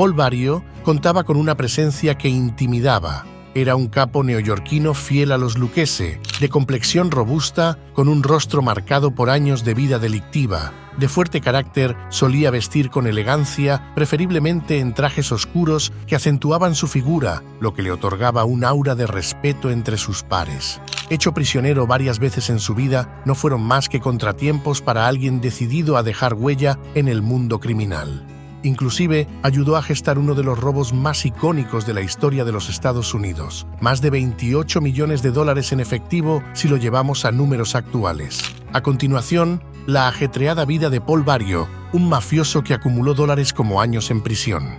Paul Barrio contaba con una presencia que intimidaba. Era un capo neoyorquino fiel a los Lucchese, de complexión robusta, con un rostro marcado por años de vida delictiva. De fuerte carácter, solía vestir con elegancia, preferiblemente en trajes oscuros que acentuaban su figura, lo que le otorgaba un aura de respeto entre sus pares. Hecho prisionero varias veces en su vida, no fueron más que contratiempos para alguien decidido a dejar huella en el mundo criminal. Inclusive, ayudó a gestar uno de los robos más icónicos de la historia de los Estados Unidos. Más de 28 millones de dólares en efectivo si lo llevamos a números actuales. A continuación, la ajetreada vida de Paul Barrio, un mafioso que acumuló dólares como años en prisión.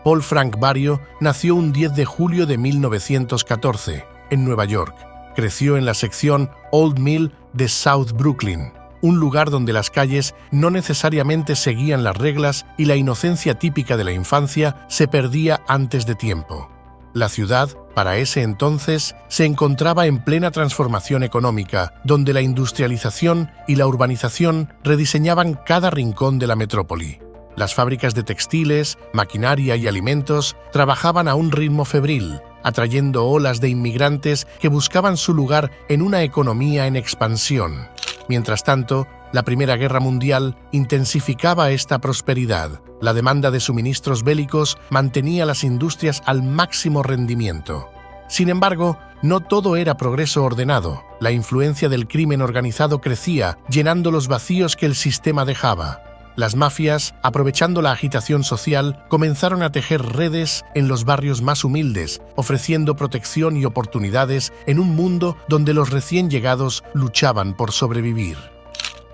Paul Frank Barrio nació un 10 de julio de 1914, en Nueva York. Creció en la sección Old Mill de South Brooklyn, un lugar donde las calles no necesariamente seguían las reglas y la inocencia típica de la infancia se perdía antes de tiempo. La ciudad, para ese entonces, se encontraba en plena transformación económica, donde la industrialización y la urbanización rediseñaban cada rincón de la metrópoli. Las fábricas de textiles, maquinaria y alimentos trabajaban a un ritmo febril, atrayendo olas de inmigrantes que buscaban su lugar en una economía en expansión. Mientras tanto, la Primera Guerra Mundial intensificaba esta prosperidad. La demanda de suministros bélicos mantenía las industrias al máximo rendimiento. Sin embargo, no todo era progreso ordenado. La influencia del crimen organizado crecía, llenando los vacíos que el sistema dejaba. Las mafias, aprovechando la agitación social, comenzaron a tejer redes en los barrios más humildes, ofreciendo protección y oportunidades en un mundo donde los recién llegados luchaban por sobrevivir.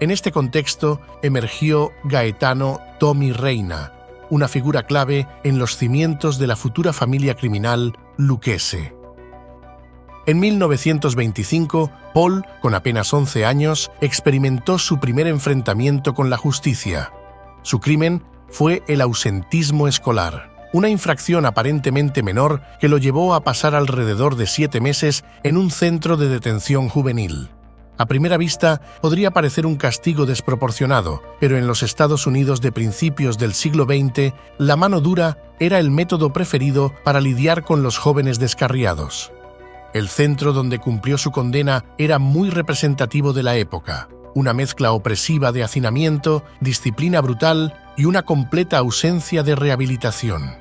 En este contexto emergió Gaetano Tommy Reina, una figura clave en los cimientos de la futura familia criminal Lucchese. En 1925, Paul, con apenas 11 años, experimentó su primer enfrentamiento con la justicia. Su crimen fue el ausentismo escolar, una infracción aparentemente menor que lo llevó a pasar alrededor de 7 meses en un centro de detención juvenil. A primera vista, podría parecer un castigo desproporcionado, pero en los Estados Unidos de principios del siglo XX, la mano dura era el método preferido para lidiar con los jóvenes descarriados. El centro donde cumplió su condena era muy representativo de la época, una mezcla opresiva de hacinamiento, disciplina brutal y una completa ausencia de rehabilitación.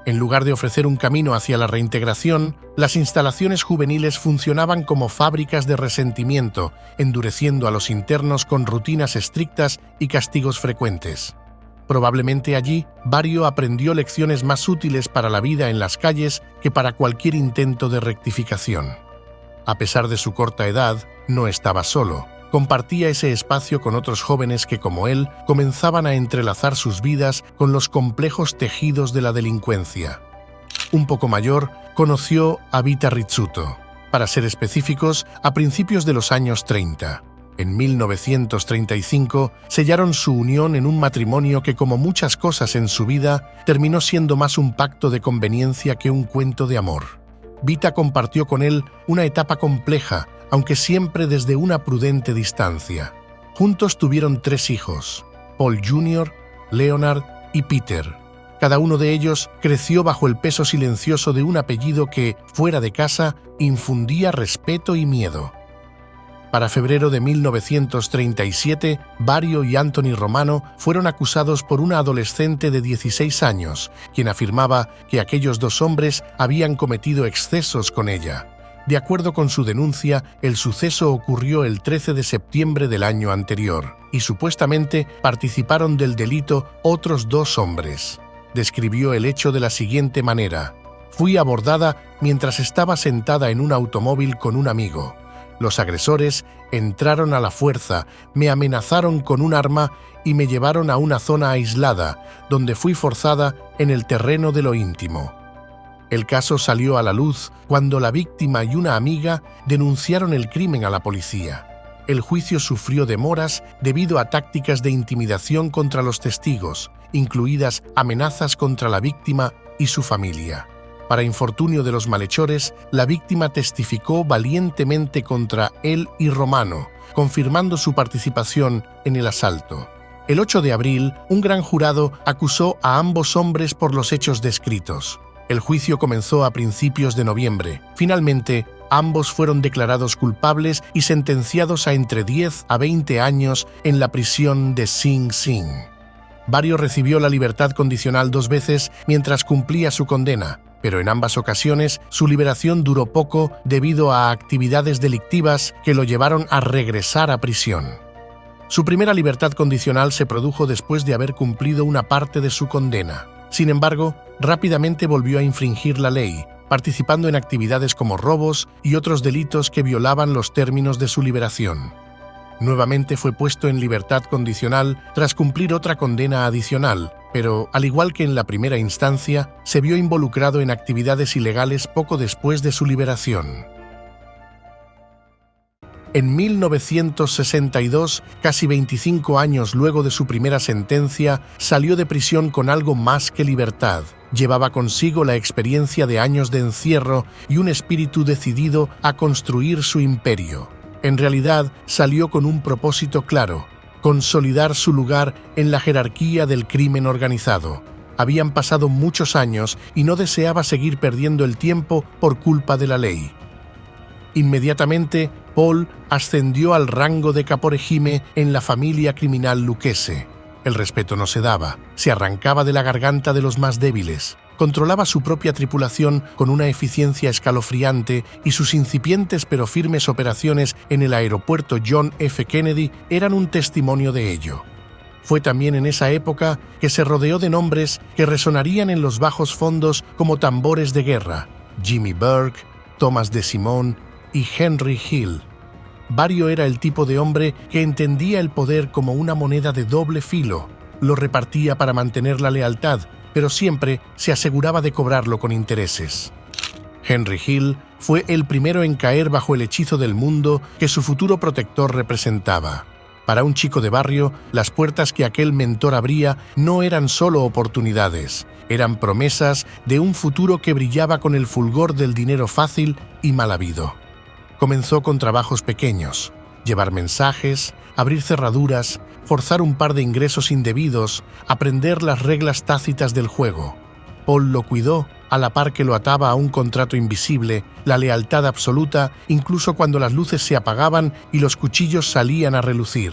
En lugar de ofrecer un camino hacia la reintegración, las instalaciones juveniles funcionaban como fábricas de resentimiento, endureciendo a los internos con rutinas estrictas y castigos frecuentes. Probablemente allí, Barrio aprendió lecciones más útiles para la vida en las calles que para cualquier intento de rectificación. A pesar de su corta edad, no estaba solo. Compartía ese espacio con otros jóvenes que, como él, comenzaban a entrelazar sus vidas con los complejos tejidos de la delincuencia. Un poco mayor, conoció a Vita Rizzuto, para ser específicos, a principios de los años 30. En 1935 sellaron su unión en un matrimonio que, como muchas cosas en su vida, terminó siendo más un pacto de conveniencia que un cuento de amor. Vita compartió con él una etapa compleja, aunque siempre desde una prudente distancia. Juntos tuvieron 3 hijos, Paul Jr., Leonard y Peter. Cada uno de ellos creció bajo el peso silencioso de un apellido que, fuera de casa, infundía respeto y miedo. Para febrero de 1937, Barrio y Anthony Romano fueron acusados por una adolescente de 16 años, quien afirmaba que aquellos 2 hombres habían cometido excesos con ella. De acuerdo con su denuncia, el suceso ocurrió el 13 de septiembre del año anterior, y supuestamente participaron del delito otros 2 hombres. Describió el hecho de la siguiente manera: «Fui abordada mientras estaba sentada en un automóvil con un amigo. Los agresores entraron a la fuerza, me amenazaron con un arma y me llevaron a una zona aislada, donde fui forzada en el terreno de lo íntimo». El caso salió a la luz cuando la víctima y una amiga denunciaron el crimen a la policía. El juicio sufrió demoras debido a tácticas de intimidación contra los testigos, incluidas amenazas contra la víctima y su familia. Para infortunio de los malhechores, la víctima testificó valientemente contra él y Romano, confirmando su participación en el asalto. El 8 de abril, un gran jurado acusó a ambos hombres por los hechos descritos. El juicio comenzó a principios de noviembre. Finalmente, ambos fueron declarados culpables y sentenciados a entre 10 a 20 años en la prisión de Sing Sing. Barrio recibió la libertad condicional 2 veces mientras cumplía su condena, pero en ambas ocasiones su liberación duró poco debido a actividades delictivas que lo llevaron a regresar a prisión. Su primera libertad condicional se produjo después de haber cumplido una parte de su condena. Sin embargo, rápidamente volvió a infringir la ley, participando en actividades como robos y otros delitos que violaban los términos de su liberación. Nuevamente fue puesto en libertad condicional tras cumplir otra condena adicional, pero, al igual que en la primera instancia, se vio involucrado en actividades ilegales poco después de su liberación. En 1962, casi 25 años luego de su primera sentencia, salió de prisión con algo más que libertad. Llevaba consigo la experiencia de años de encierro y un espíritu decidido a construir su imperio. En realidad, salió con un propósito claro: consolidar su lugar en la jerarquía del crimen organizado. Habían pasado muchos años y no deseaba seguir perdiendo el tiempo por culpa de la ley. Inmediatamente, Paul ascendió al rango de caporegime en la familia criminal lucchese. El respeto no se daba, se arrancaba de la garganta de los más débiles. Controlaba su propia tripulación con una eficiencia escalofriante y sus incipientes pero firmes operaciones en el aeropuerto John F. Kennedy eran un testimonio de ello. Fue también en esa época que se rodeó de nombres que resonarían en los bajos fondos como tambores de guerra: Jimmy Burke, Thomas DeSimone y Henry Hill. Barrio era el tipo de hombre que entendía el poder como una moneda de doble filo. Lo repartía para mantener la lealtad, pero siempre se aseguraba de cobrarlo con intereses. Henry Hill fue el primero en caer bajo el hechizo del mundo que su futuro protector representaba. Para un chico de barrio, las puertas que aquel mentor abría no eran solo oportunidades, eran promesas de un futuro que brillaba con el fulgor del dinero fácil y mal habido. Comenzó con trabajos pequeños: llevar mensajes, abrir cerraduras, forzar un par de ingresos indebidos, aprender las reglas tácitas del juego. Paul lo cuidó, a la par que lo ataba a un contrato invisible, la lealtad absoluta, incluso cuando las luces se apagaban y los cuchillos salían a relucir.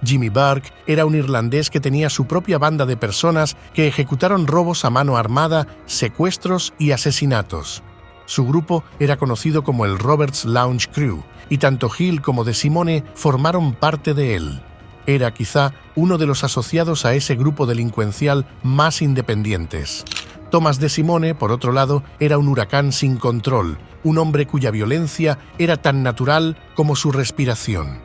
Jimmy Burke era un irlandés que tenía su propia banda de personas que ejecutaron robos a mano armada, secuestros y asesinatos. Su grupo era conocido como el Roberts Lounge Crew, y tanto Hill como DeSimone formaron parte de él. Era quizá uno de los asociados a ese grupo delincuencial más independientes. Thomas DeSimone, por otro lado, era un huracán sin control, un hombre cuya violencia era tan natural como su respiración.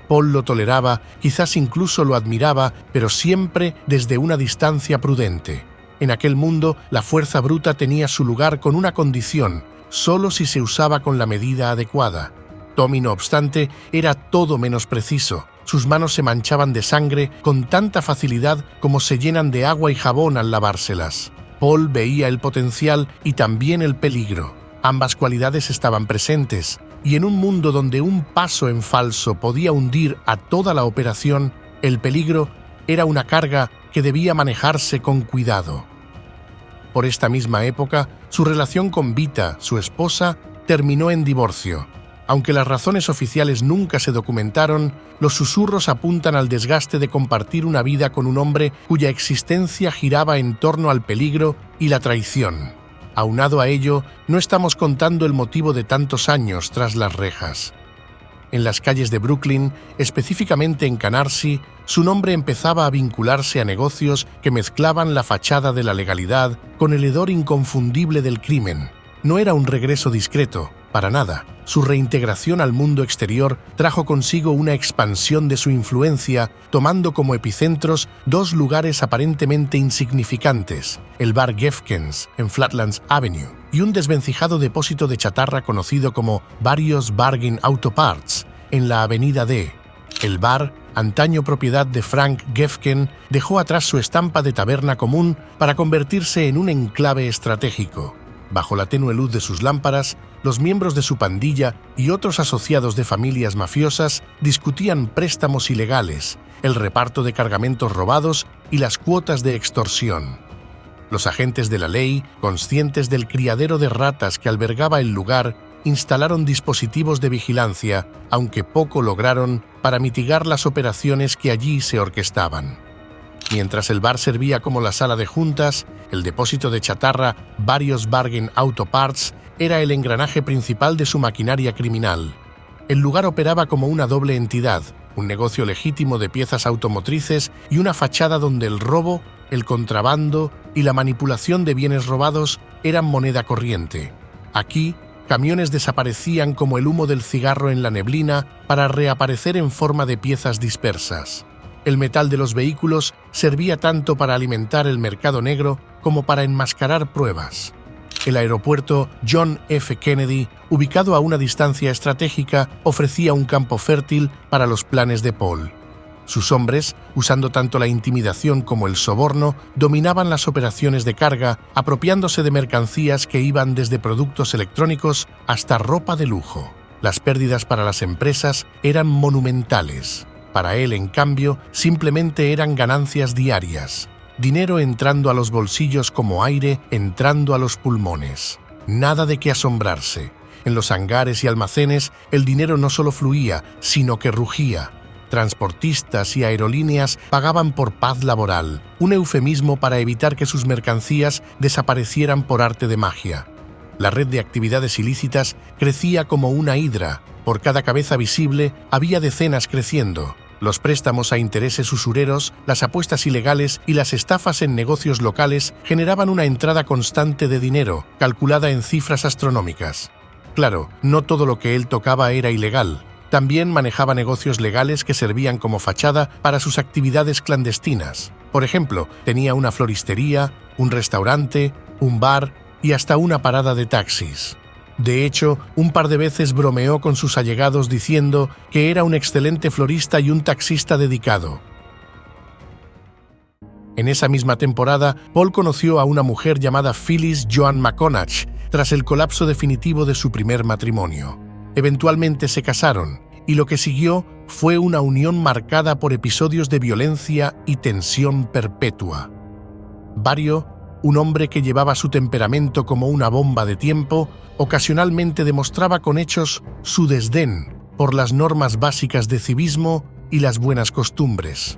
Paul lo toleraba, quizás incluso lo admiraba, pero siempre desde una distancia prudente. En aquel mundo, la fuerza bruta tenía su lugar con una condición: solo si se usaba con la medida adecuada. Tommy, no obstante, era todo menos preciso. Sus manos se manchaban de sangre con tanta facilidad como se llenan de agua y jabón al lavárselas. Paul veía el potencial y también el peligro. Ambas cualidades estaban presentes, y en un mundo donde un paso en falso podía hundir a toda la operación, el peligro era una carga que debía manejarse con cuidado. Por esta misma época, su relación con Vita, su esposa, terminó en divorcio. Aunque las razones oficiales nunca se documentaron, los susurros apuntan al desgaste de compartir una vida con un hombre cuya existencia giraba en torno al peligro y la traición. Aunado a ello, no estamos contando el motivo de tantos años tras las rejas. En las calles de Brooklyn, específicamente en Canarsie, su nombre empezaba a vincularse a negocios que mezclaban la fachada de la legalidad con el hedor inconfundible del crimen. No era un regreso discreto, para nada. Su reintegración al mundo exterior trajo consigo una expansión de su influencia, tomando como epicentros dos lugares aparentemente insignificantes: el bar Gefkens en Flatlands Avenue y un desvencijado depósito de chatarra conocido como Barrios Bargain Auto Parts en la avenida D. El bar, antaño propiedad de Frank Gefken, dejó atrás su estampa de taberna común para convertirse en un enclave estratégico. Bajo la tenue luz de sus lámparas, los miembros de su pandilla y otros asociados de familias mafiosas discutían préstamos ilegales, el reparto de cargamentos robados y las cuotas de extorsión. Los agentes de la ley, conscientes del criadero de ratas que albergaba el lugar, instalaron dispositivos de vigilancia, aunque poco lograron para mitigar las operaciones que allí se orquestaban. Mientras el bar servía como la sala de juntas, el depósito de chatarra, varios Bargain Auto Parts, era el engranaje principal de su maquinaria criminal. El lugar operaba como una doble entidad, un negocio legítimo de piezas automotrices y una fachada donde el robo, el contrabando y la manipulación de bienes robados eran moneda corriente. Aquí, camiones desaparecían como el humo del cigarro en la neblina para reaparecer en forma de piezas dispersas. El metal de los vehículos servía tanto para alimentar el mercado negro como para enmascarar pruebas. El aeropuerto John F. Kennedy, ubicado a una distancia estratégica, ofrecía un campo fértil para los planes de Paul. Sus hombres, usando tanto la intimidación como el soborno, dominaban las operaciones de carga, apropiándose de mercancías que iban desde productos electrónicos hasta ropa de lujo. Las pérdidas para las empresas eran monumentales. Para él, en cambio, simplemente eran ganancias diarias. Dinero entrando a los bolsillos como aire entrando a los pulmones. Nada de qué asombrarse. En los hangares y almacenes, el dinero no solo fluía, sino que rugía. Transportistas y aerolíneas pagaban por paz laboral, un eufemismo para evitar que sus mercancías desaparecieran por arte de magia. La red de actividades ilícitas crecía como una hidra. Por cada cabeza visible había decenas creciendo. Los préstamos a intereses usureros, las apuestas ilegales y las estafas en negocios locales generaban una entrada constante de dinero, calculada en cifras astronómicas. Claro, no todo lo que él tocaba era ilegal. También manejaba negocios legales que servían como fachada para sus actividades clandestinas. Por ejemplo, tenía una floristería, un restaurante, un bar y hasta una parada de taxis. De hecho, un par de veces bromeó con sus allegados diciendo que era un excelente florista y un taxista dedicado. En esa misma temporada, Paul conoció a una mujer llamada Phyllis Joan McConaughey tras el colapso definitivo de su primer matrimonio. Eventualmente se casaron, y lo que siguió fue una unión marcada por episodios de violencia y tensión perpetua. Barrio, un hombre que llevaba su temperamento como una bomba de tiempo, ocasionalmente demostraba con hechos su desdén por las normas básicas de civismo y las buenas costumbres.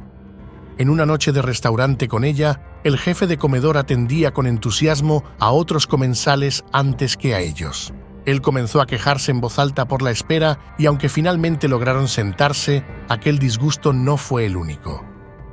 En una noche de restaurante con ella, el jefe de comedor atendía con entusiasmo a otros comensales antes que a ellos. Él comenzó a quejarse en voz alta por la espera y aunque finalmente lograron sentarse, aquel disgusto no fue el único.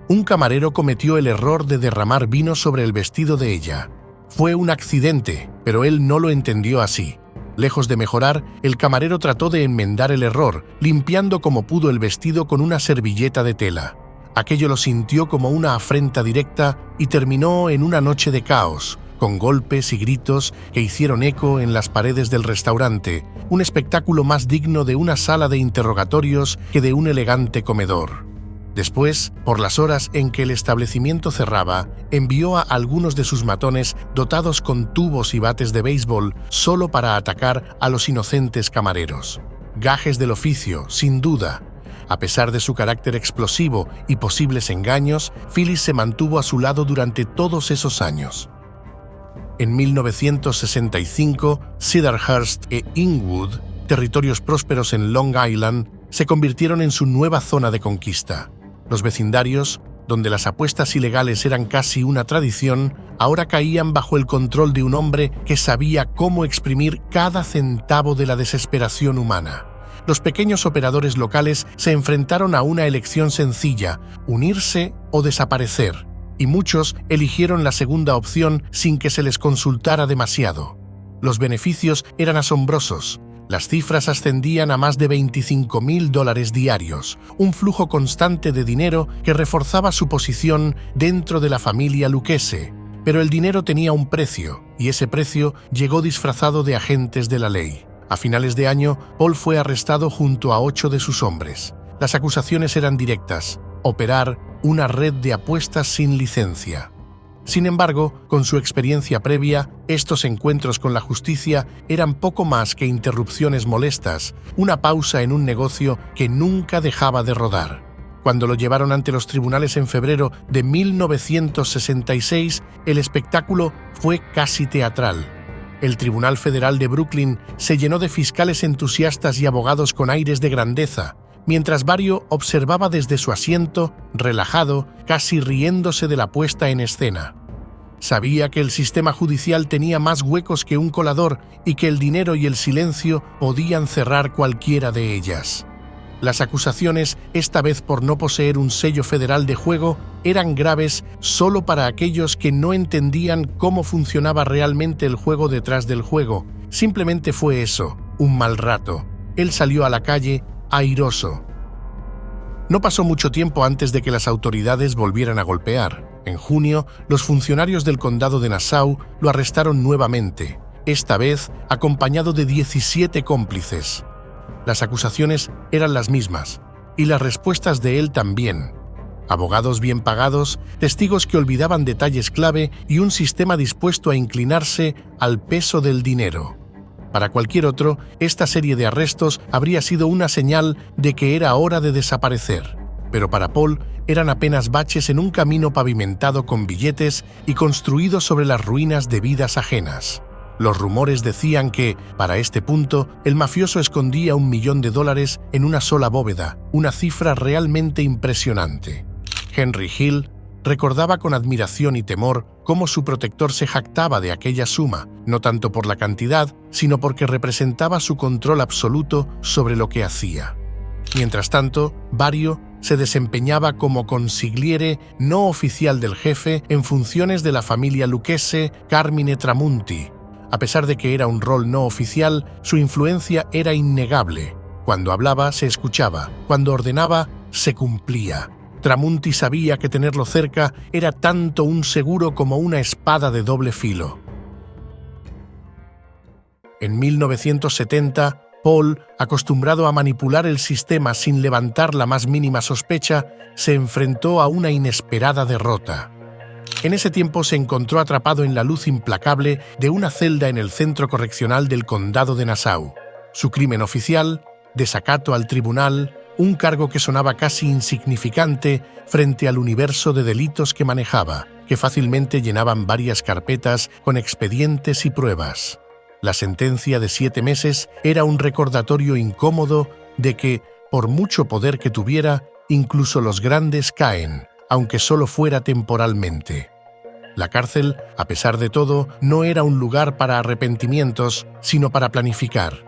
Un camarero cometió el error de derramar vino sobre el vestido de ella. Fue un accidente, pero él no lo entendió así. Lejos de mejorar, el camarero trató de enmendar el error, limpiando como pudo el vestido con una servilleta de tela. Aquello lo sintió como una afrenta directa y terminó en una noche de caos, con golpes y gritos que hicieron eco en las paredes del restaurante, un espectáculo más digno de una sala de interrogatorios que de un elegante comedor. Después, por las horas en que el establecimiento cerraba, envió a algunos de sus matones dotados con tubos y bates de béisbol solo para atacar a los inocentes camareros. Gajes del oficio, sin duda. A pesar de su carácter explosivo y posibles engaños, Phyllis se mantuvo a su lado durante todos esos años. En 1965, Cedarhurst e Inwood, territorios prósperos en Long Island, se convirtieron en su nueva zona de conquista. Los vecindarios, donde las apuestas ilegales eran casi una tradición, ahora caían bajo el control de un hombre que sabía cómo exprimir cada centavo de la desesperación humana. Los pequeños operadores locales se enfrentaron a una elección sencilla: unirse o desaparecer, y muchos eligieron la segunda opción sin que se les consultara demasiado. Los beneficios eran asombrosos. Las cifras ascendían a más de $25,000 diarios, un flujo constante de dinero que reforzaba su posición dentro de la familia Lucchese. Pero el dinero tenía un precio, y ese precio llegó disfrazado de agentes de la ley. A finales de año, Paul fue arrestado junto a 8 de sus hombres. Las acusaciones eran directas: operar una red de apuestas sin licencia. Sin embargo, con su experiencia previa, estos encuentros con la justicia eran poco más que interrupciones molestas, una pausa en un negocio que nunca dejaba de rodar. Cuando lo llevaron ante los tribunales en febrero de 1966, el espectáculo fue casi teatral. El Tribunal Federal de Brooklyn se llenó de fiscales entusiastas y abogados con aires de grandeza, mientras Barrio observaba desde su asiento, relajado, casi riéndose de la puesta en escena. Sabía que el sistema judicial tenía más huecos que un colador y que el dinero y el silencio podían cerrar cualquiera de ellas. Las acusaciones, esta vez por no poseer un sello federal de juego, eran graves solo para aquellos que no entendían cómo funcionaba realmente el juego detrás del juego. Simplemente fue eso, un mal rato. Él salió a la calle, airoso. No pasó mucho tiempo antes de que las autoridades volvieran a golpear. En junio, los funcionarios del condado de Nassau lo arrestaron nuevamente, esta vez acompañado de 17 cómplices. Las acusaciones eran las mismas, y las respuestas de él también. Abogados bien pagados, testigos que olvidaban detalles clave y un sistema dispuesto a inclinarse al peso del dinero. Para cualquier otro, esta serie de arrestos habría sido una señal de que era hora de desaparecer. Pero para Paul eran apenas baches en un camino pavimentado con billetes y construido sobre las ruinas de vidas ajenas. Los rumores decían que, para este punto, el mafioso escondía $1 millón en una sola bóveda, una cifra realmente impresionante. Henry Hill recordaba con admiración y temor cómo su protector se jactaba de aquella suma, no tanto por la cantidad, sino porque representaba su control absoluto sobre lo que hacía. Mientras tanto, Barrio se desempeñaba como consigliere no oficial del jefe en funciones de la familia Lucchese Carmine Tramunti. A pesar de que era un rol no oficial, su influencia era innegable. Cuando hablaba, se escuchaba. Cuando ordenaba, se cumplía. Tramunti sabía que tenerlo cerca era tanto un seguro como una espada de doble filo. En 1970, Paul, acostumbrado a manipular el sistema sin levantar la más mínima sospecha, se enfrentó a una inesperada derrota. En ese tiempo se encontró atrapado en la luz implacable de una celda en el centro correccional del condado de Nassau. Su crimen oficial, desacato al tribunal, un cargo que sonaba casi insignificante frente al universo de delitos que manejaba, que fácilmente llenaban varias carpetas con expedientes y pruebas. La sentencia de 7 meses era un recordatorio incómodo de que, por mucho poder que tuviera, incluso los grandes caen, aunque solo fuera temporalmente. La cárcel, a pesar de todo, no era un lugar para arrepentimientos, sino para planificar.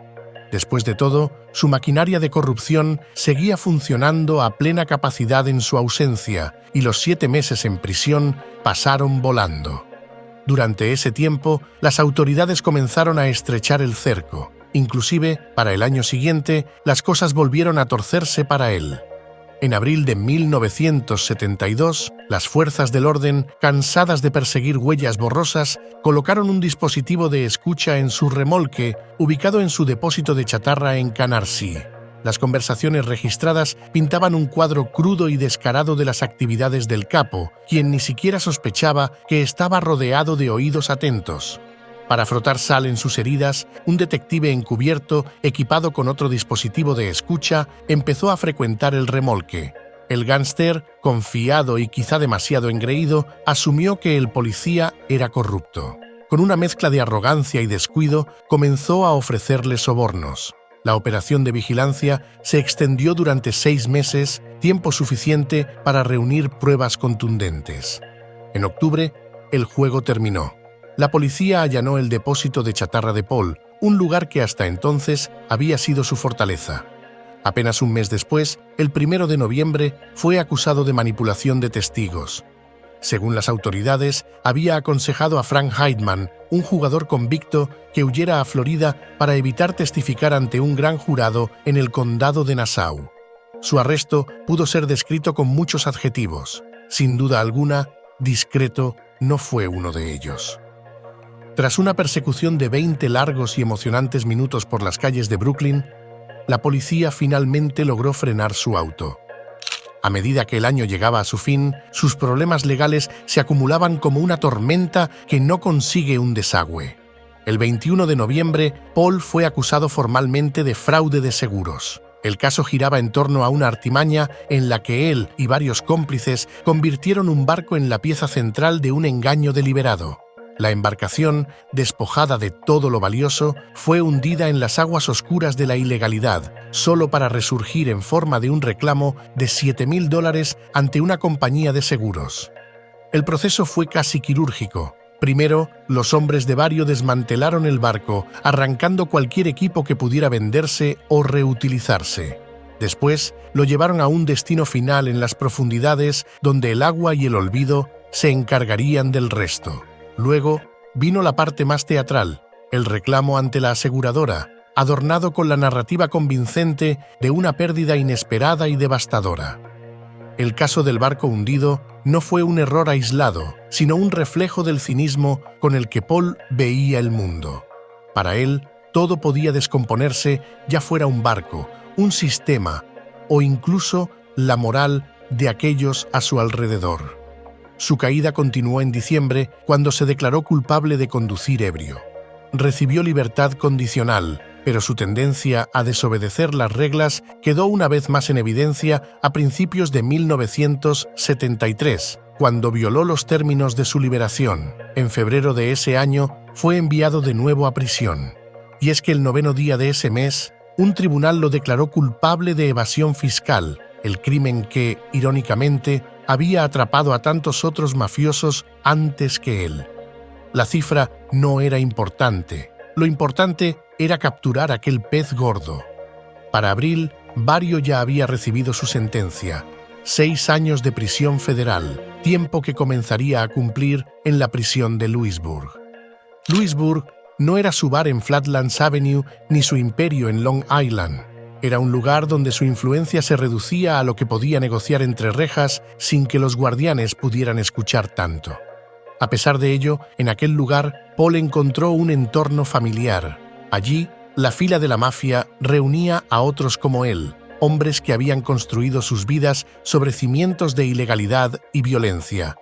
Después de todo, su maquinaria de corrupción seguía funcionando a plena capacidad en su ausencia, y los 7 meses en prisión pasaron volando. Durante ese tiempo, las autoridades comenzaron a estrechar el cerco. Inclusive, para el año siguiente, las cosas volvieron a torcerse para él. En abril de 1972, las fuerzas del orden, cansadas de perseguir huellas borrosas, colocaron un dispositivo de escucha en su remolque, ubicado en su depósito de chatarra en Canarsie. Las conversaciones registradas pintaban un cuadro crudo y descarado de las actividades del capo, quien ni siquiera sospechaba que estaba rodeado de oídos atentos. Para frotar sal en sus heridas, un detective encubierto, equipado con otro dispositivo de escucha, empezó a frecuentar el remolque. El gángster, confiado y quizá demasiado engreído, asumió que el policía era corrupto. Con una mezcla de arrogancia y descuido, comenzó a ofrecerle sobornos. La operación de vigilancia se extendió durante 6 meses, tiempo suficiente para reunir pruebas contundentes. En octubre, el juego terminó. La policía allanó el depósito de chatarra de Paul, un lugar que hasta entonces había sido su fortaleza. Apenas un mes después, el 1 de noviembre, fue acusado de manipulación de testigos. Según las autoridades, había aconsejado a Frank Heidman, un jugador convicto, que huyera a Florida para evitar testificar ante un gran jurado en el condado de Nassau. Su arresto pudo ser descrito con muchos adjetivos. Sin duda alguna, discreto no fue uno de ellos. Tras una persecución de 20 largos y emocionantes minutos por las calles de Brooklyn, la policía finalmente logró frenar su auto. A medida que el año llegaba a su fin, sus problemas legales se acumulaban como una tormenta que no consigue un desagüe. El 21 de noviembre, Paul fue acusado formalmente de fraude de seguros. El caso giraba en torno a una artimaña en la que él y varios cómplices convirtieron un barco en la pieza central de un engaño deliberado. La embarcación, despojada de todo lo valioso, fue hundida en las aguas oscuras de la ilegalidad, solo para resurgir en forma de un reclamo de $7.000 ante una compañía de seguros. El proceso fue casi quirúrgico. Primero, los hombres de Vario desmantelaron el barco, arrancando cualquier equipo que pudiera venderse o reutilizarse. Después, lo llevaron a un destino final en las profundidades donde el agua y el olvido se encargarían del resto. Luego, vino la parte más teatral, el reclamo ante la aseguradora, adornado con la narrativa convincente de una pérdida inesperada y devastadora. El caso del barco hundido no fue un error aislado, sino un reflejo del cinismo con el que Paul veía el mundo. Para él, todo podía descomponerse, ya fuera un barco, un sistema o incluso la moral de aquellos a su alrededor. Su caída continuó en diciembre, cuando se declaró culpable de conducir ebrio. Recibió libertad condicional, pero su tendencia a desobedecer las reglas quedó una vez más en evidencia a principios de 1973, cuando violó los términos de su liberación. En febrero de ese año, fue enviado de nuevo a prisión. Y es que el 9º día de ese mes, un tribunal lo declaró culpable de evasión fiscal, el crimen que, irónicamente, había atrapado a tantos otros mafiosos antes que él. La cifra no era importante. Lo importante era capturar aquel pez gordo. Para abril, Vario ya había recibido su sentencia: 6 años de prisión federal, tiempo que comenzaría a cumplir en la prisión de Louisburg. Louisburg no era su bar en Flatlands Avenue ni su imperio en Long Island. Era un lugar donde su influencia se reducía a lo que podía negociar entre rejas sin que los guardianes pudieran escuchar tanto. A pesar de ello, en aquel lugar, Paul encontró un entorno familiar. Allí, la fila de la mafia reunía a otros como él, hombres que habían construido sus vidas sobre cimientos de ilegalidad y violencia.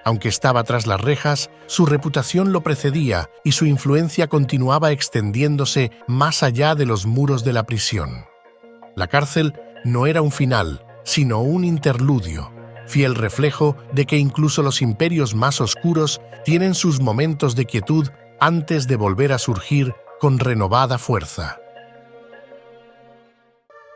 Aunque estaba tras las rejas, su reputación lo precedía y su influencia continuaba extendiéndose más allá de los muros de la prisión. La cárcel no era un final, sino un interludio, fiel reflejo de que incluso los imperios más oscuros tienen sus momentos de quietud antes de volver a surgir con renovada fuerza.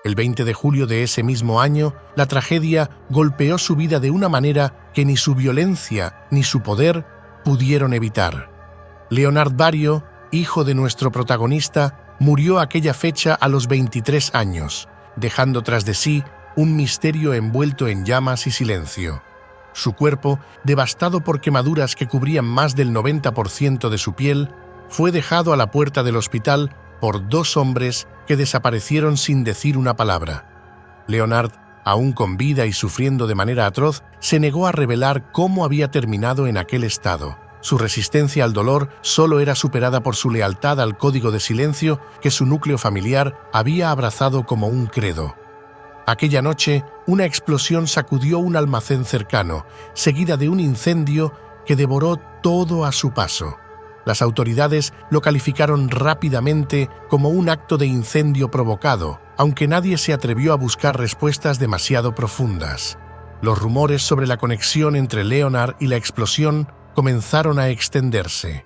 El 20 de julio de ese mismo año, la tragedia golpeó su vida de una manera que ni su violencia ni su poder pudieron evitar. Leonard Vario, hijo de nuestro protagonista, murió aquella fecha a los 23 años, dejando tras de sí un misterio envuelto en llamas y silencio. Su cuerpo, devastado por quemaduras que cubrían más del 90% de su piel, fue dejado a la puerta del hospital por 2 hombres que desaparecieron sin decir una palabra. Leonard, aún con vida y sufriendo de manera atroz, se negó a revelar cómo había terminado en aquel estado. Su resistencia al dolor solo era superada por su lealtad al código de silencio que su núcleo familiar había abrazado como un credo. Aquella noche, una explosión sacudió un almacén cercano, seguida de un incendio que devoró todo a su paso. Las autoridades lo calificaron rápidamente como un acto de incendio provocado, aunque nadie se atrevió a buscar respuestas demasiado profundas. Los rumores sobre la conexión entre Leonard y la explosión comenzaron a extenderse.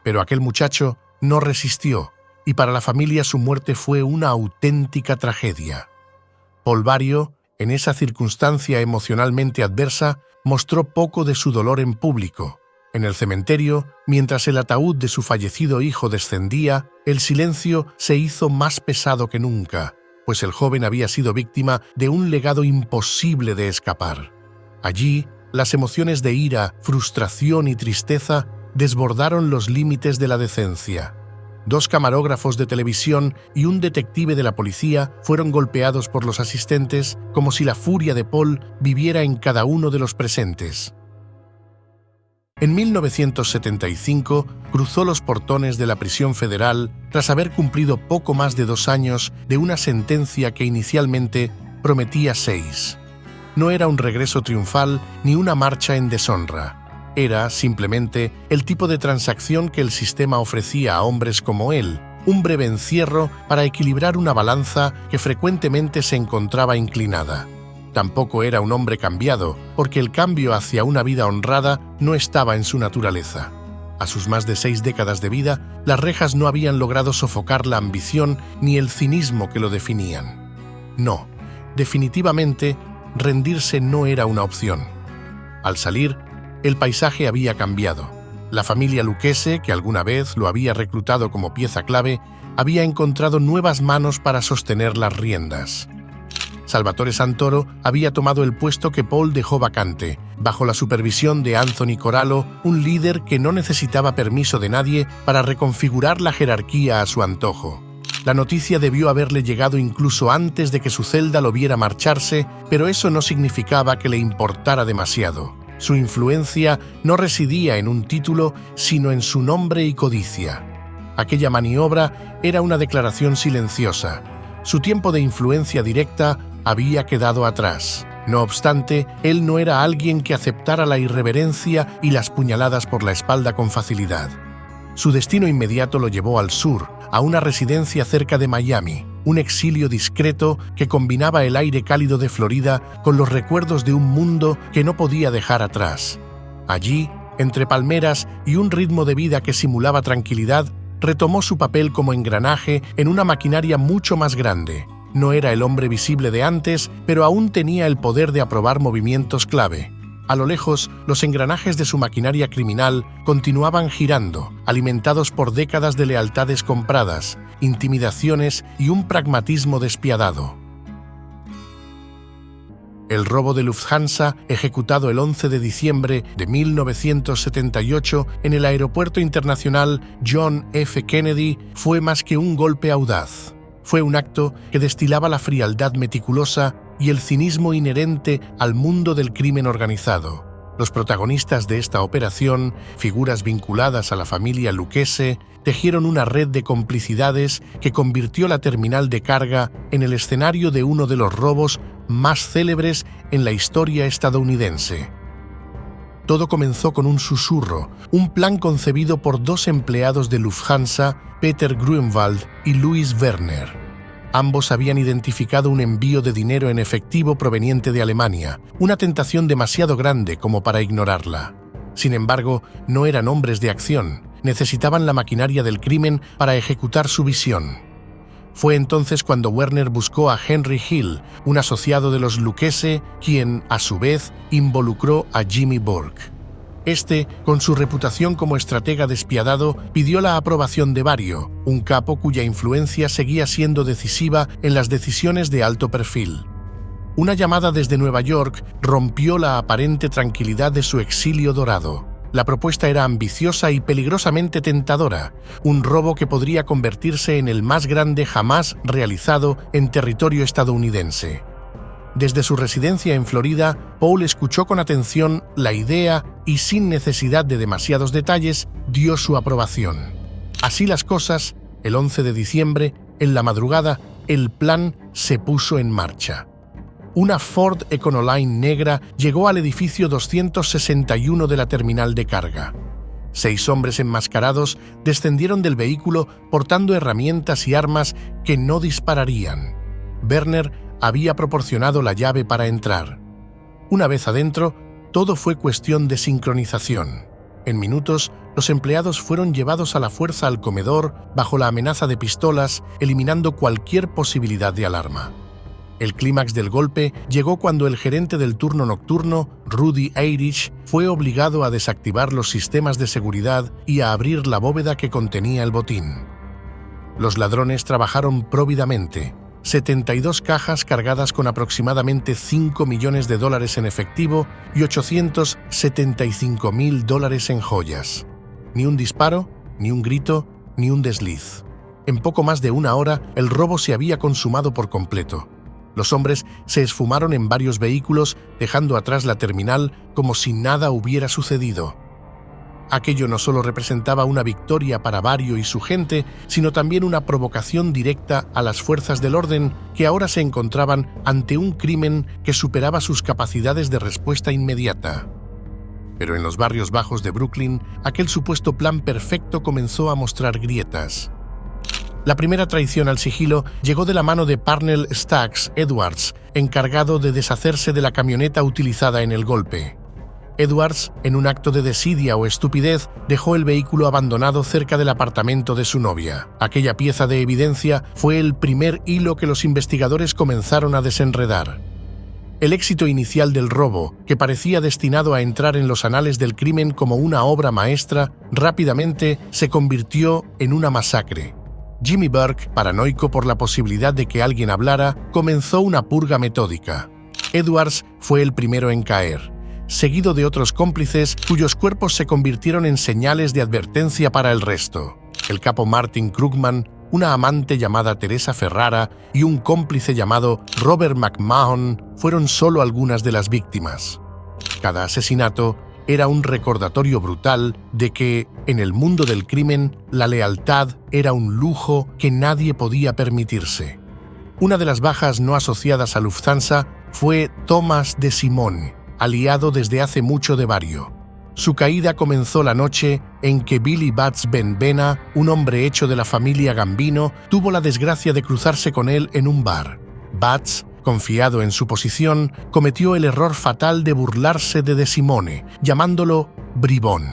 Pero aquel muchacho no resistió, y para la familia su muerte fue una auténtica tragedia. Paul Vario, en esa circunstancia emocionalmente adversa, mostró poco de su dolor en público. En el cementerio, mientras el ataúd de su fallecido hijo descendía, el silencio se hizo más pesado que nunca, pues el joven había sido víctima de un legado imposible de escapar. Allí, las emociones de ira, frustración y tristeza desbordaron los límites de la decencia. 2 camarógrafos de televisión y un detective de la policía fueron golpeados por los asistentes como si la furia de Paul viviera en cada uno de los presentes. En 1975 cruzó los portones de la prisión federal tras haber cumplido poco más de 2 años de una sentencia que inicialmente prometía 6. no era un regreso triunfal ni una marcha en deshonra. Era, simplemente, el tipo de transacción que el sistema ofrecía a hombres como él, un breve encierro para equilibrar una balanza que frecuentemente se encontraba inclinada. Tampoco era un hombre cambiado, porque el cambio hacia una vida honrada no estaba en su naturaleza. A sus más de 6 décadas de vida, las rejas no habían logrado sofocar la ambición ni el cinismo que lo definían. No, definitivamente, rendirse no era una opción. Al salir, el paisaje había cambiado. La familia Lucchese, que alguna vez lo había reclutado como pieza clave, había encontrado nuevas manos para sostener las riendas. Salvatore Santoro había tomado el puesto que Paul dejó vacante, bajo la supervisión de Anthony Corallo, un líder que no necesitaba permiso de nadie para reconfigurar la jerarquía a su antojo. La noticia debió haberle llegado incluso antes de que su celda lo viera marcharse, pero eso no significaba que le importara demasiado. Su influencia no residía en un título, sino en su nombre y codicia. Aquella maniobra era una declaración silenciosa. Su tiempo de influencia directa había quedado atrás. No obstante, él no era alguien que aceptara la irreverencia y las puñaladas por la espalda con facilidad. Su destino inmediato lo llevó al sur, a una residencia cerca de Miami, un exilio discreto que combinaba el aire cálido de Florida con los recuerdos de un mundo que no podía dejar atrás. Allí, entre palmeras y un ritmo de vida que simulaba tranquilidad, retomó su papel como engranaje en una maquinaria mucho más grande. No era el hombre visible de antes, pero aún tenía el poder de aprobar movimientos clave. A lo lejos, los engranajes de su maquinaria criminal continuaban girando, alimentados por décadas de lealtades compradas, intimidaciones y un pragmatismo despiadado. El robo de Lufthansa, ejecutado el 11 de diciembre de 1978 en el Aeropuerto Internacional John F. Kennedy, fue más que un golpe audaz. Fue un acto que destilaba la frialdad meticulosa y el cinismo inherente al mundo del crimen organizado. Los protagonistas de esta operación, figuras vinculadas a la familia Lucchese, tejieron una red de complicidades que convirtió la terminal de carga en el escenario de uno de los robos más célebres en la historia estadounidense. Todo comenzó con un susurro, un plan concebido por 2 empleados de Lufthansa, Peter Grunwald y Louis Werner. Ambos habían identificado un envío de dinero en efectivo proveniente de Alemania, una tentación demasiado grande como para ignorarla. Sin embargo, no eran hombres de acción, necesitaban la maquinaria del crimen para ejecutar su visión. Fue entonces cuando Werner buscó a Henry Hill, un asociado de los Lucchese, quien, a su vez, involucró a Jimmy Burke. Este, con su reputación como estratega despiadado, pidió la aprobación de Vario, un capo cuya influencia seguía siendo decisiva en las decisiones de alto perfil. Una llamada desde Nueva York rompió la aparente tranquilidad de su exilio dorado. La propuesta era ambiciosa y peligrosamente tentadora, un robo que podría convertirse en el más grande jamás realizado en territorio estadounidense. Desde su residencia en Florida, Paul escuchó con atención la idea y, sin necesidad de demasiados detalles, dio su aprobación. Así las cosas, el 11 de diciembre, en la madrugada, el plan se puso en marcha. Una Ford Econoline negra llegó al edificio 261 de la terminal de carga. 6 hombres enmascarados descendieron del vehículo portando herramientas y armas que no dispararían. Werner había proporcionado la llave para entrar. Una vez adentro, todo fue cuestión de sincronización. En minutos, los empleados fueron llevados a la fuerza al comedor bajo la amenaza de pistolas, eliminando cualquier posibilidad de alarma. El clímax del golpe llegó cuando el gerente del turno nocturno, Rudy Eirich, fue obligado a desactivar los sistemas de seguridad y a abrir la bóveda que contenía el botín. Los ladrones trabajaron próvidamente. 72 cajas cargadas con aproximadamente $5 millones en efectivo y $875.000 en joyas. Ni un disparo, ni un grito, ni un desliz. En poco más de una hora, el robo se había consumado por completo. Los hombres se esfumaron en varios vehículos, dejando atrás la terminal como si nada hubiera sucedido. Aquello no solo representaba una victoria para Vario y su gente, sino también una provocación directa a las fuerzas del orden que ahora se encontraban ante un crimen que superaba sus capacidades de respuesta inmediata. Pero en los barrios bajos de Brooklyn, aquel supuesto plan perfecto comenzó a mostrar grietas. La primera traición al sigilo llegó de la mano de Parnell Stacks Edwards, encargado de deshacerse de la camioneta utilizada en el golpe. Edwards, en un acto de desidia o estupidez, dejó el vehículo abandonado cerca del apartamento de su novia. Aquella pieza de evidencia fue el primer hilo que los investigadores comenzaron a desenredar. El éxito inicial del robo, que parecía destinado a entrar en los anales del crimen como una obra maestra, rápidamente se convirtió en una masacre. Jimmy Burke, paranoico por la posibilidad de que alguien hablara, comenzó una purga metódica. Edwards fue el primero en caer, seguido de otros cómplices cuyos cuerpos se convirtieron en señales de advertencia para el resto. El capo Martin Krugman, una amante llamada Teresa Ferrara y un cómplice llamado Robert McMahon fueron solo algunas de las víctimas. Cada asesinato era un recordatorio brutal de que, en el mundo del crimen, la lealtad era un lujo que nadie podía permitirse. Una de las bajas no asociadas a Lufthansa fue Thomas de Simone, aliado desde hace mucho de Vario. Su caída comenzó la noche en que Billy Bats Benvena, un hombre hecho de la familia Gambino, tuvo la desgracia de cruzarse con él en un bar. Bats, confiado en su posición, cometió el error fatal de burlarse de Simone, llamándolo bribón.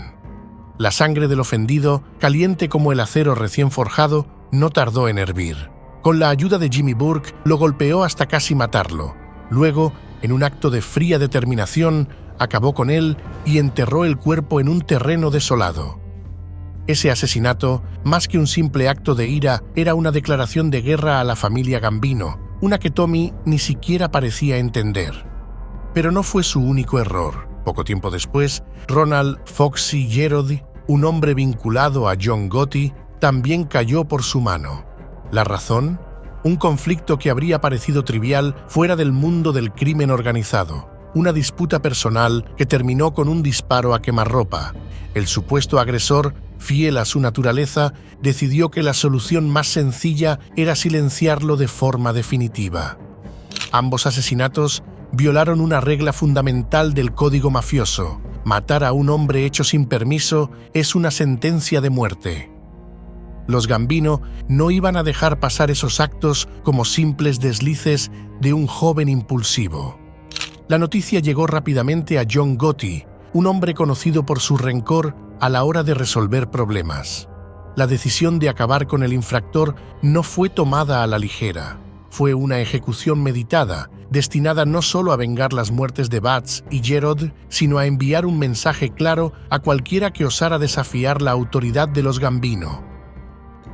La sangre del ofendido, caliente como el acero recién forjado, no tardó en hervir. Con la ayuda de Jimmy Burke, lo golpeó hasta casi matarlo. Luego, en un acto de fría determinación, acabó con él y enterró el cuerpo en un terreno desolado. Ese asesinato, más que un simple acto de ira, era una declaración de guerra a la familia Gambino, una que Tommy ni siquiera parecía entender. Pero no fue su único error. Poco tiempo después, Ronald Foxy Jerod, un hombre vinculado a John Gotti, también cayó por su mano. ¿La razón? Un conflicto que habría parecido trivial fuera del mundo del crimen organizado. Una disputa personal que terminó con un disparo a quemarropa. El supuesto agresor, fiel a su naturaleza, decidió que la solución más sencilla era silenciarlo de forma definitiva. Ambos asesinatos violaron una regla fundamental del código mafioso. Matar a un hombre hecho sin permiso es una sentencia de muerte. Los Gambino no iban a dejar pasar esos actos como simples deslices de un joven impulsivo. La noticia llegó rápidamente a John Gotti, un hombre conocido por su rencor a la hora de resolver problemas. La decisión de acabar con el infractor no fue tomada a la ligera. Fue una ejecución meditada, destinada no solo a vengar las muertes de Bats y Jerod, sino a enviar un mensaje claro a cualquiera que osara desafiar la autoridad de los Gambino.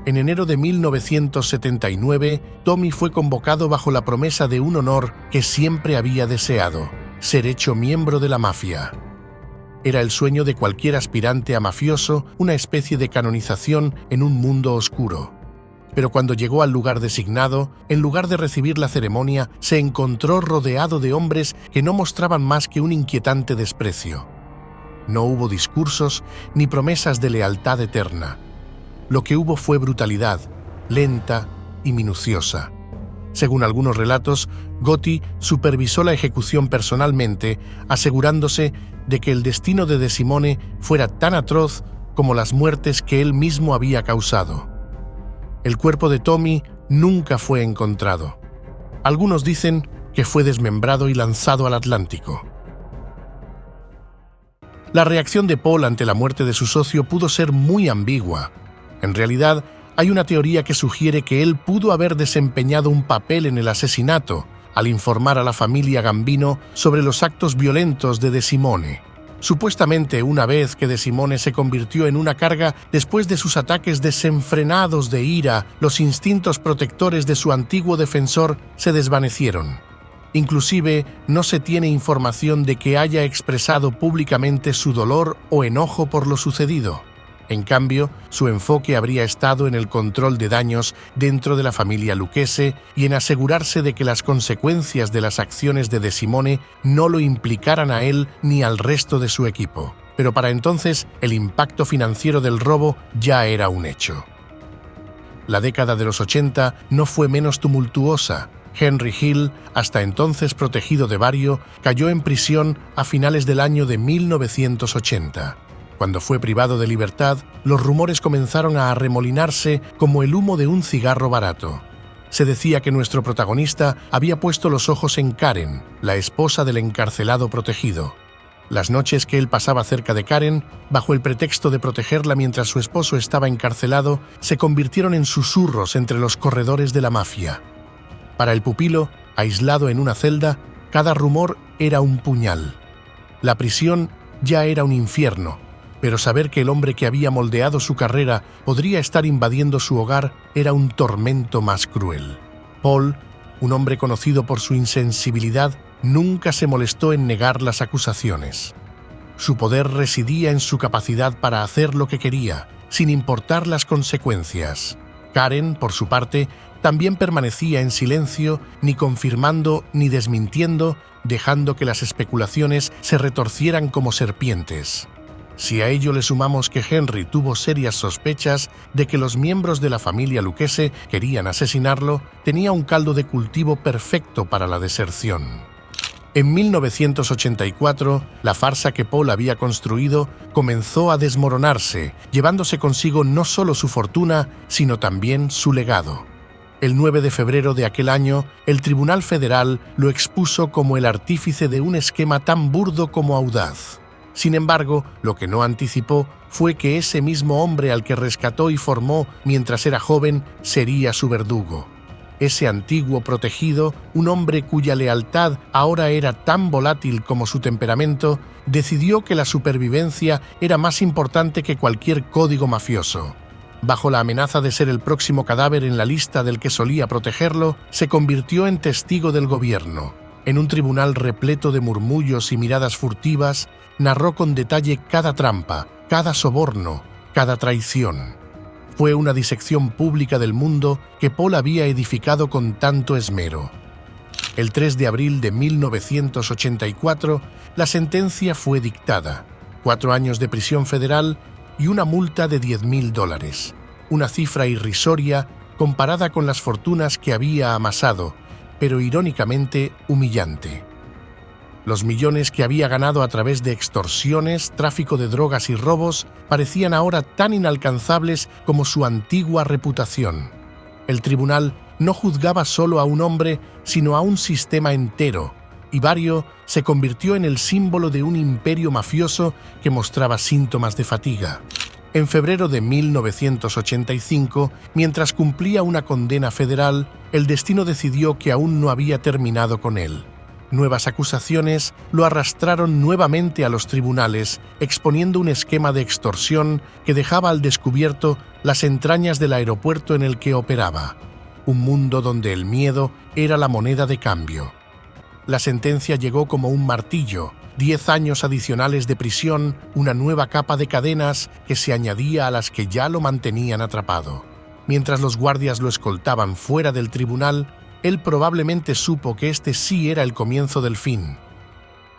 En enero de 1979, Tommy fue convocado bajo la promesa de un honor que siempre había deseado: ser hecho miembro de la mafia. Era el sueño de cualquier aspirante a mafioso, una especie de canonización en un mundo oscuro. Pero cuando llegó al lugar designado, en lugar de recibir la ceremonia, se encontró rodeado de hombres que no mostraban más que un inquietante desprecio. No hubo discursos ni promesas de lealtad eterna. Lo que hubo fue brutalidad, lenta y minuciosa. Según algunos relatos, Gotti supervisó la ejecución personalmente, asegurándose de que el destino de Simone fuera tan atroz como las muertes que él mismo había causado. El cuerpo de Tommy nunca fue encontrado. Algunos dicen que fue desmembrado y lanzado al Atlántico. La reacción de Paul ante la muerte de su socio pudo ser muy ambigua. En realidad, hay una teoría que sugiere que él pudo haber desempeñado un papel en el asesinato al informar a la familia Gambino sobre los actos violentos de Simone. Supuestamente, una vez que Simone se convirtió en una carga después de sus ataques desenfrenados de ira, los instintos protectores de su antiguo defensor se desvanecieron. Inclusive, no se tiene información de que haya expresado públicamente su dolor o enojo por lo sucedido. En cambio, su enfoque habría estado en el control de daños dentro de la familia Lucchese y en asegurarse de que las consecuencias de las acciones de Simone no lo implicaran a él ni al resto de su equipo. pero para entonces el impacto financiero del robo ya era un hecho. La década de los 80 no fue menos tumultuosa. Henry Hill, hasta entonces protegido de Vario, cayó en prisión a finales del año de 1980. Cuando fue privado de libertad, los rumores comenzaron a arremolinarse como el humo de un cigarro barato. Se decía que nuestro protagonista había puesto los ojos en Karen, la esposa del encarcelado protegido. Las noches que él pasaba cerca de Karen, bajo el pretexto de protegerla mientras su esposo estaba encarcelado, se convirtieron en susurros entre los corredores de la mafia. Para el pupilo, aislado en una celda, cada rumor era un puñal. La prisión ya era un infierno, pero saber que el hombre que había moldeado su carrera podría estar invadiendo su hogar era un tormento más cruel. Paul, un hombre conocido por su insensibilidad, nunca se molestó en negar las acusaciones. Su poder residía en su capacidad para hacer lo que quería, sin importar las consecuencias. Karen, por su parte, también permanecía en silencio, ni confirmando ni desmintiendo, dejando que las especulaciones se retorcieran como serpientes. Si a ello le sumamos que Henry tuvo serias sospechas de que los miembros de la familia Lucchese querían asesinarlo, tenía un caldo de cultivo perfecto para la deserción. En 1984, la farsa que Paul había construido comenzó a desmoronarse, llevándose consigo no solo su fortuna, sino también su legado. El 9 de febrero de aquel año, el Tribunal Federal lo expuso como el artífice de un esquema tan burdo como audaz. Sin embargo, lo que no anticipó fue que ese mismo hombre al que rescató y formó mientras era joven sería su verdugo. Ese antiguo protegido, un hombre cuya lealtad ahora era tan volátil como su temperamento, decidió que la supervivencia era más importante que cualquier código mafioso. Bajo la amenaza de ser el próximo cadáver en la lista del que solía protegerlo, se convirtió en testigo del gobierno. En un tribunal repleto de murmullos y miradas furtivas, narró con detalle cada trampa, cada soborno, cada traición. Fue una disección pública del mundo que Paul había edificado con tanto esmero. El 3 de abril de 1984, la sentencia fue dictada: 4 años de prisión federal y una multa de $10.000, una cifra irrisoria comparada con las fortunas que había amasado, pero irónicamente humillante. Los millones que había ganado a través de extorsiones, tráfico de drogas y robos parecían ahora tan inalcanzables como su antigua reputación. El tribunal no juzgaba solo a un hombre, sino a un sistema entero, y Vario se convirtió en el símbolo de un imperio mafioso que mostraba síntomas de fatiga. En febrero de 1985, mientras cumplía una condena federal, el destino decidió que aún no había terminado con él. Nuevas acusaciones lo arrastraron nuevamente a los tribunales, exponiendo un esquema de extorsión que dejaba al descubierto las entrañas del aeropuerto en el que operaba, un mundo donde el miedo era la moneda de cambio. La sentencia llegó como un martillo: 10 años adicionales de prisión, una nueva capa de cadenas que se añadía a las que ya lo mantenían atrapado. Mientras los guardias lo escoltaban fuera del tribunal, él probablemente supo que este sí era el comienzo del fin.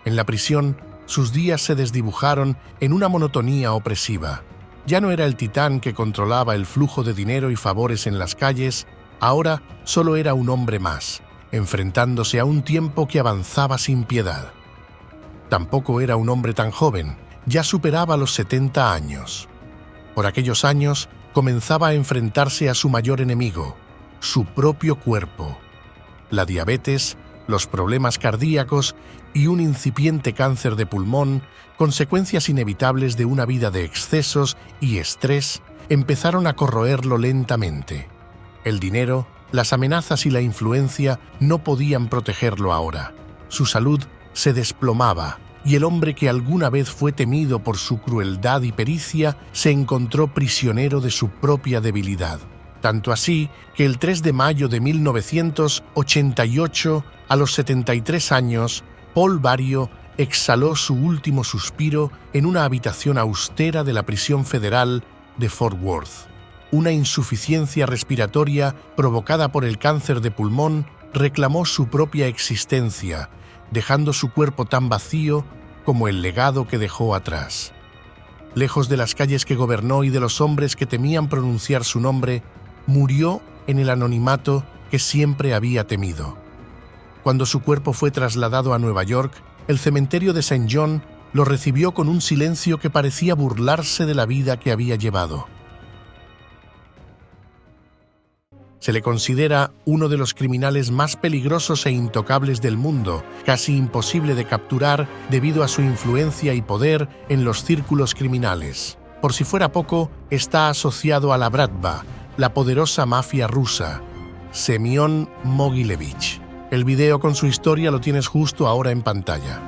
En la prisión, sus días se desdibujaron en una monotonía opresiva. Ya no era el titán que controlaba el flujo de dinero y favores en las calles, ahora solo era un hombre más, enfrentándose a un tiempo que avanzaba sin piedad. Tampoco era un hombre tan joven, ya superaba los 70 años. Por aquellos años, comenzaba a enfrentarse a su mayor enemigo, su propio cuerpo. La diabetes, los problemas cardíacos y un incipiente cáncer de pulmón, consecuencias inevitables de una vida de excesos y estrés, empezaron a corroerlo lentamente. El dinero, las amenazas y la influencia no podían protegerlo ahora. Su salud se desplomaba y el hombre que alguna vez fue temido por su crueldad y pericia se encontró prisionero de su propia debilidad. Tanto así que el 3 de mayo de 1988, a los 73 años, Paul Vario exhaló su último suspiro en una habitación austera de la prisión federal de Fort Worth. Una insuficiencia respiratoria provocada por el cáncer de pulmón reclamó su propia existencia, dejando su cuerpo tan vacío como el legado que dejó atrás. Lejos de las calles que gobernó y de los hombres que temían pronunciar su nombre, murió en el anonimato que siempre había temido. Cuando su cuerpo fue trasladado a Nueva York, el cementerio de St. John lo recibió con un silencio que parecía burlarse de la vida que había llevado. Se le considera uno de los criminales más peligrosos e intocables del mundo, casi imposible de capturar debido a su influencia y poder en los círculos criminales. Por si fuera poco, está asociado a la Bratva, la poderosa mafia rusa, Semión Mogilevich. El video con su historia lo tienes justo ahora en pantalla.